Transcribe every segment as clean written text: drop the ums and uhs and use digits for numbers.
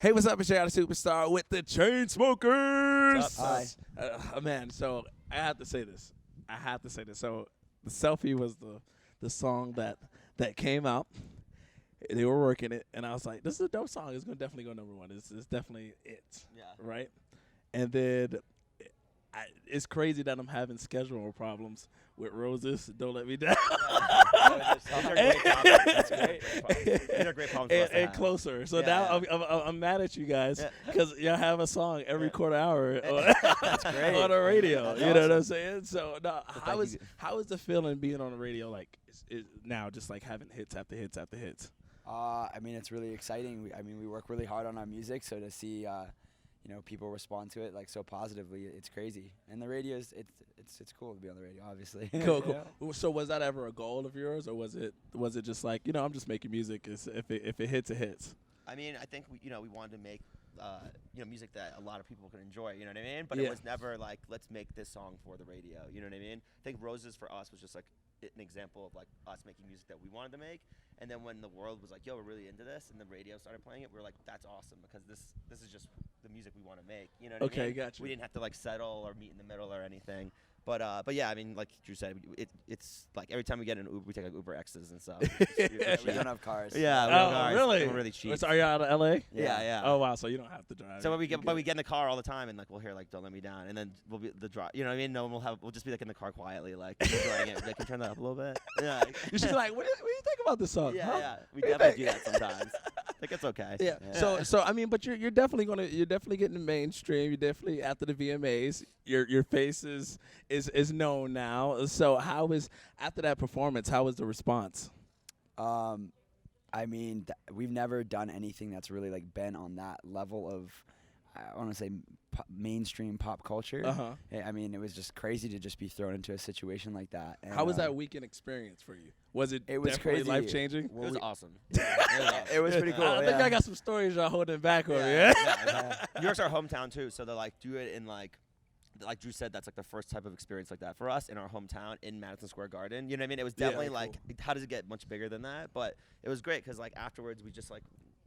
Hey, what's up? It's U92 Superstar with the Chainsmokers. What's up, Man, so I have to say this. So the Selfie was the song that came out. They were working it, and I was like, this is a dope song. It's going to definitely go number one. It's definitely it. Yeah. Right? And then it's crazy that I'm having scheduling problems with Roses. Don't let me down. Those are great problems. That's great. These are great problems for us to and have. Closer. So Yeah, now yeah. I'm mad at you guys Yeah. because y'all have a song every Yeah. quarter hour That's great. on the radio. That's you know what I'm awesome. saying? So no, thank you. how is the feeling being on the radio like now, just like having hits after hits after hits? I mean, it's really exciting. We work really hard on our music, so to see, people respond to it like so positively, it's crazy. And the radio it's cool to be on the radio, obviously. Cool. Yeah. So was that ever a goal of yours, or was it just like, I'm just making music? If it hits, it hits. I mean, I think we wanted to make music that a lot of people can enjoy. You know what I mean? But Yeah. it was never like, let's make this song for the radio. You know what I mean? I think Roses for us was just like an example of like us making music that we wanted to make. And then when the world was like, yo, we're really into this, and the radio started playing it, we were like, that's awesome, because this is just the music we want to make. You know what I mean? Okay, gotcha. We didn't have to like settle or meet in the middle or anything. But yeah, I mean, like Drew said, it's like every time we get an Uber, we take like Uber X's and stuff. Yeah, we don't have cars. Yeah. We Oh, have cars. really? We're really cheap. So are you out of LA? Yeah. Oh wow, so you don't have to drive. So we You're get good. in the car all the time, and like we'll hear like "Don't Let Me Down," and then we'll be the drive. You know what I mean? No one we'll just be like in the car quietly, like enjoying it. Like, can you turn that up a little bit? Yeah. You should be like, what do you think about this song? Yeah, huh? yeah. We What do you definitely do think? that sometimes. Like it's okay. Yeah. So I mean, but you're definitely getting mainstream. You're definitely after the VMAs. Your face is known now. So how is after that performance? How was the response? I mean, we've never done anything that's really like been on that level of, I want to say, mainstream pop culture. Uh-huh. I mean, it was just crazy to just be thrown into a situation like that. And, How was that weekend experience for you? Was it? It was definitely crazy. life changing? It was awesome. It was pretty cool. I think yeah. I got some stories y'all holding back on. Yeah. Yeah. New York's our hometown too, so they like do it in like Drew said, that's like the first type of experience like that for us in our hometown in Madison Square Garden. You know what I mean? It was definitely cool. like, how does it get much bigger than that? But it was great because like afterwards we just like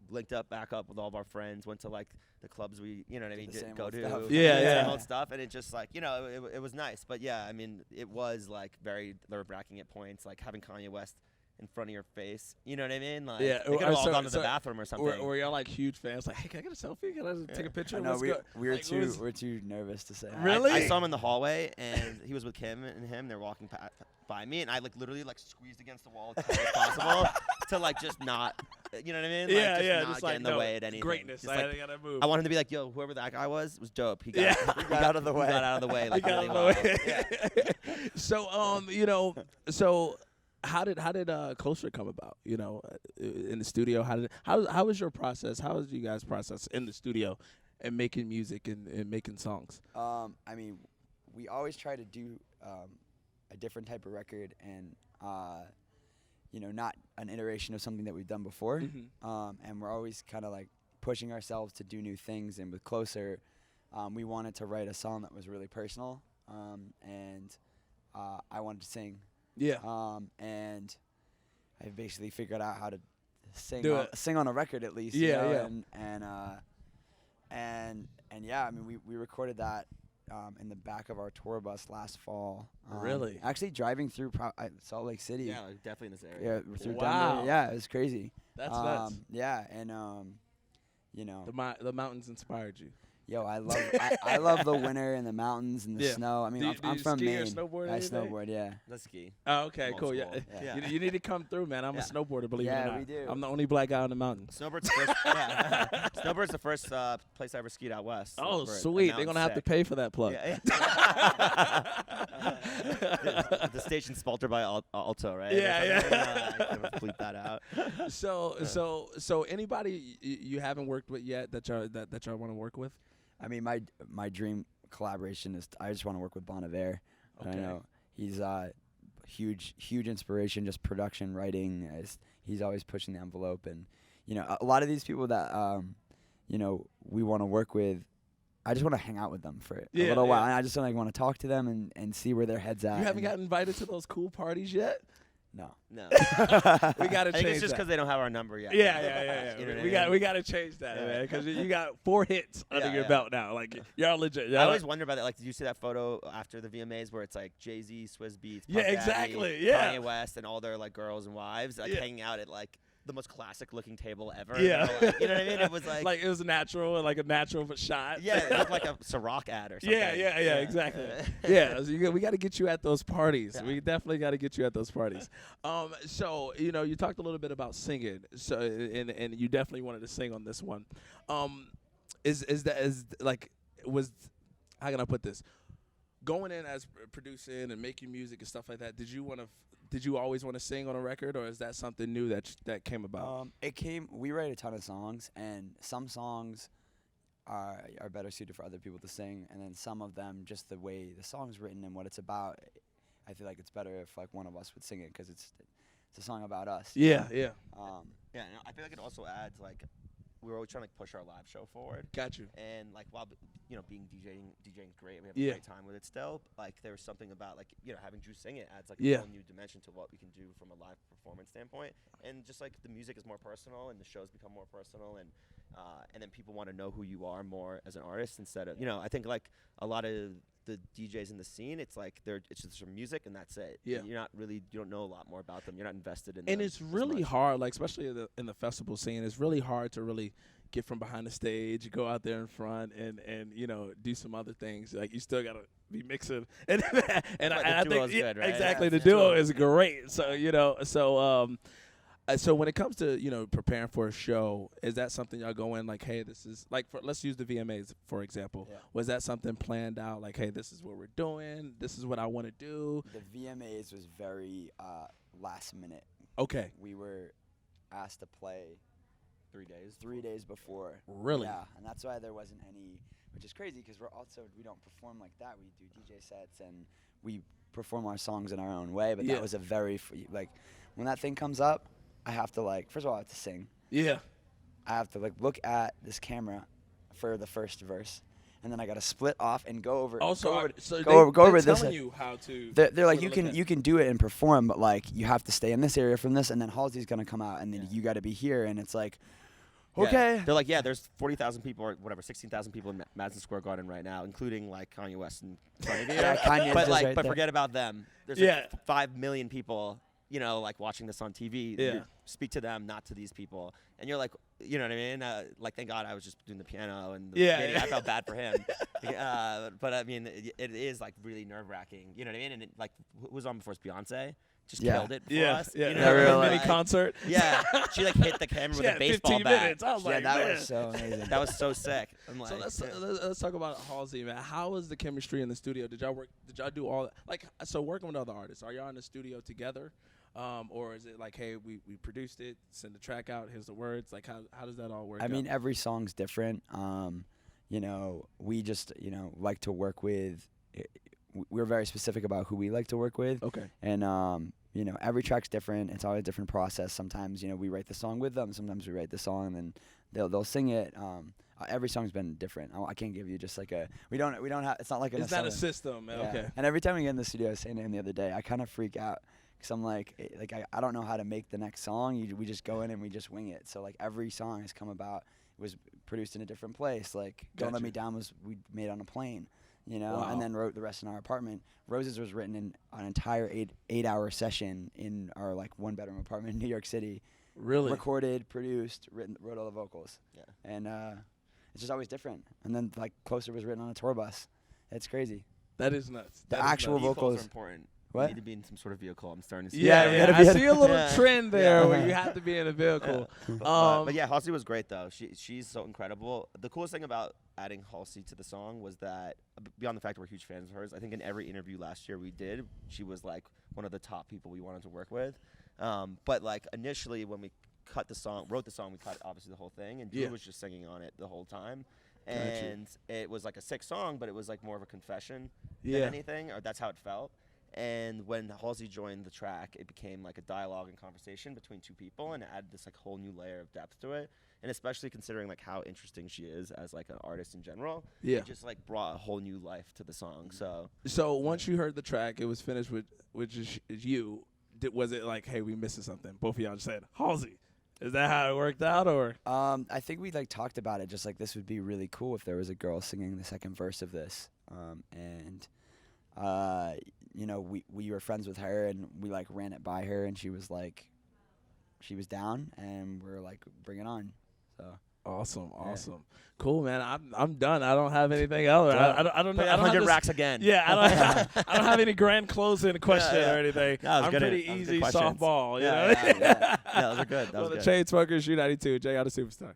linked back up with all of our friends, went to like the clubs we, you know what I mean, The didn't same go old to. stuff. Yeah, the yeah. Same old stuff, and it just like, it was nice. But yeah, I mean, it was like very nerve-wracking at points, like having Kanye West in front of your face. You know what I mean? Like, Yeah, they could have all so- gone to so the bathroom or something. Were y'all like huge fans? Like, hey, can I get a selfie? Can I take a picture? I know Let's go. we're Like, what was- we're too nervous to say. hi. Really? I saw him in the hallway, and he was with Kim and him. They're walking by me, and I like literally like squeezed against the wall as tight as possible to like just not, you know what I mean? Like, Yeah, just yeah. not Just get like in the way at anything. greatness. Just, I like, gotta move. I wanted to be like, yo, whoever that guy was dope. He got, Yeah. he got out of the way. He got out of the way. Like, He got really out well. of the way. Yeah. So so how did Closer come about? In the studio, how was your process? How was you guys' process in the studio and making music and making songs? I mean, we always try to do a different type of record and, not an iteration of something that we've done before. Mhm. And we're always kind of like pushing ourselves to do new things. And with Closer, we wanted to write a song that was really personal. And I wanted to sing. Yeah. And I basically figured out how to sing on a record at least. Yeah, you know, yeah. And yeah, I mean, we recorded that in the back of our tour bus last fall. Really? Actually, driving through Salt Lake City. Yeah, like, definitely in this area. Yeah, through Wow. Denver. Yeah, it was crazy. That's nuts. Yeah, and The mountains inspired you. yo, I love I love the winter and the mountains and the Yeah. snow. I mean, Do I'm you from ski or Maine. snowboard or I anything? snowboard. Yeah. Let's ski. Oh, okay, cool. Yeah. Multiple. Yeah. You need to come through, man. I'm a Yeah. snowboarder, believe it or Yeah, not. we do. I'm the only black guy on the mountain. Snowbird's the first. Yeah. Snowbird's the first place I ever skied out west. Oh, Over at sweet. They're Mountain going to have to Sick. pay for that plug. Yeah. The station's sponsored by Alto, right? Yeah, I can bleep that out. So anybody you haven't worked with yet that y'all want to work with? I mean, my dream collaboration is I just want to work with Bon Iver. I Okay. know he's huge inspiration, just production, writing. He's always pushing the envelope, and a lot of these people that we want to work with. I just want to hang out with them for a little while. And I just want to talk to them and see where their head's at. You haven't and gotten invited to those cool parties yet? No. No. We gotta I think change it's just that. because they don't have our number yet. Yeah. You know what I We got mean? we gotta change that, Yeah. man, because you got 4 hits under Yeah, your yeah. belt now. Like y'all legit. Y'all I always wonder about that. Like, did you see that photo after the VMAs where it's like Jay-Z, Swizz Beatz, Yeah, Puff Daddy, exactly, yeah. Kanye West, and all their like girls and wives like Yeah. hanging out at like the most classic looking table ever. Yeah. They're like- you know what I mean? It was like it was natural, like a natural shot. yeah, it looked like a Ciroc ad or something. Yeah, exactly. Yeah, so we got to get you at those parties. Yeah. We definitely got to get you at those parties. So you talked a little bit about singing. So and you definitely wanted to sing on this one. How can I put this? Going in as producing and making music and stuff like that. Did you always want to sing on a record, or is that something new that came about? We write a ton of songs, and some songs are better suited for other people to sing, and then some of them, just the way the song's written and what it's about, I feel like it's better if like one of us would sing it because it's a song about us. Yeah. Yeah, no, I feel like it also adds like we're always trying to like, push our live show forward. Got you. And like while being DJing's great, we have Yeah. a great time with it still. Like there was something about like having Drew sing it adds like a Yeah. whole new dimension to what we can do from a live performance standpoint. And just like the music is more personal and the shows become more personal, and then people want to know who you are more as an artist instead of I think like a lot of the DJs in the scene, it's like it's just their music and that's it. Yeah. You don't know a lot more about them. You're not invested in And them it's as really much. hard, like especially in the festival scene. It's really hard to really get from behind the stage, go out there in front, and do some other things. Like you still gotta be mixing, and I duo think is good, right? exactly Yeah, the yeah. duo is great. So when it comes to preparing for a show, is that something y'all go in like, hey, this is like let's use the VMAs for example. Yeah. Was that something planned out? Like, hey, this is what we're doing. This is what I want to do. The VMAs was very last minute. Okay. We were asked to play 3 days. 3 days before. Really? Yeah, and that's why there wasn't any, which is crazy because we don't perform like that. We do DJ sets and we perform our songs in our own way. But Yeah. that was a very when that thing comes up, I have to first of all I have to sing. Yeah. I have to look at this camera for the first verse, and then I got to split off and go over. Also, go over, so go over, go they're over this. telling you how to. They're like sort you of look can do it and perform, but you have to stay in this area from this, and then Halsey's gonna come out, and then Yeah. you got to be here, and it's like, Yeah. okay. They're like, yeah, there's 40,000 people or whatever, 16,000 people in Madison Square Garden right now, including like Kanye West and front of you. Yeah, Kanye's but just right but there. forget about them. There's Yeah. 5 million people, watching this on TV. Yeah. You speak to them, not to these people. And you're like, you know what I mean? Thank God I was just doing the piano and I felt bad for him. But I mean, it is like really nerve wracking. You know what I mean? And who was on before us? Beyonce. Just Yeah. killed it before Yeah, us. yeah. You Yeah, know, really. Mini like- concert. Yeah, she hit the camera She with a had baseball 15 bat. minutes. I was Yeah, like, that man. was so amazing. That was so sick. I'm like, So let's yeah. let's talk about Halsey, man. How was the chemistry in the studio? Did y'all do all that? Working with other artists? Are y'all in the studio together, or is it like, hey, we produced it, send the track out, here's the words? Like, how does that all work? I mean, out? every song's different. We just like to work with. We're very specific about who we like to work with, Okay. and every track's different. It's always a different process. Sometimes we write the song with them. Sometimes we write the song and then they'll sing it. Every song's been different. I can't give you just like a. We don't have. It's not like It's not a system. Yeah. Okay. And every time we get in the studio, I was saying to him the other day, I kind of freak out because I'm like I don't know how to make the next song. We just go in and we just wing it. So every song has come about. It was produced in a different place. Don't Let Gotcha. Me Down we made on a plane. Wow. And then wrote the rest in our apartment. Roses was written in an entire 8-hour session in our 1-bedroom apartment in New York City. Really? Recorded, produced, wrote all the vocals. Yeah. And it's just always different. And then Closer was written on a tour bus. It's crazy. That is nuts. The That is actual nuts. Vehicles vocals. are important. What? You need to be in some sort of vehicle. I'm starting to see. Yeah, we yeah. gotta I be in- see a little Yeah. trend there Yeah. where you have to be in a vehicle. But yeah, Halsey was great though. She's so incredible. The coolest thing about adding Halsey to the song was that beyond the fact that we're huge fans of hers, I think in every interview last year we did, she was one of the top people we wanted to work with. But initially when we wrote the song, we cut obviously the whole thing, and Drew Yeah. was just singing on it the whole time. Gotcha. And it was a sick song, but it was more of a confession Yeah. than anything, or that's how it felt. And when Halsey joined the track, it became a dialogue and conversation between two people, and it added this whole new layer of depth to it. And especially considering how interesting she is as an artist in general, Yeah. it just brought a whole new life to the song. So So once you heard the track, it was finished with just you. was it like, hey, we missing something? Both of y'all just said, Halsey. Is that how it worked out, or? I think we like talked about it, just like this would be really cool if there was a girl singing the second verse of this. You know, we were friends with her, and we like ran it by her, and she was down, and we're like, bring it on. So Awesome. Yeah. Cool, man. I'm done. I don't have anything else. I don't know. Play I don't have 100 this- racks again. Yeah, I don't have any grand closing question or anything. That was I'm good. pretty That was good easy questions. softball. You Yeah, know? yeah. Yeah, those are good. That Well, was the good. Chainsmokers, U92, Jay out of Superstar.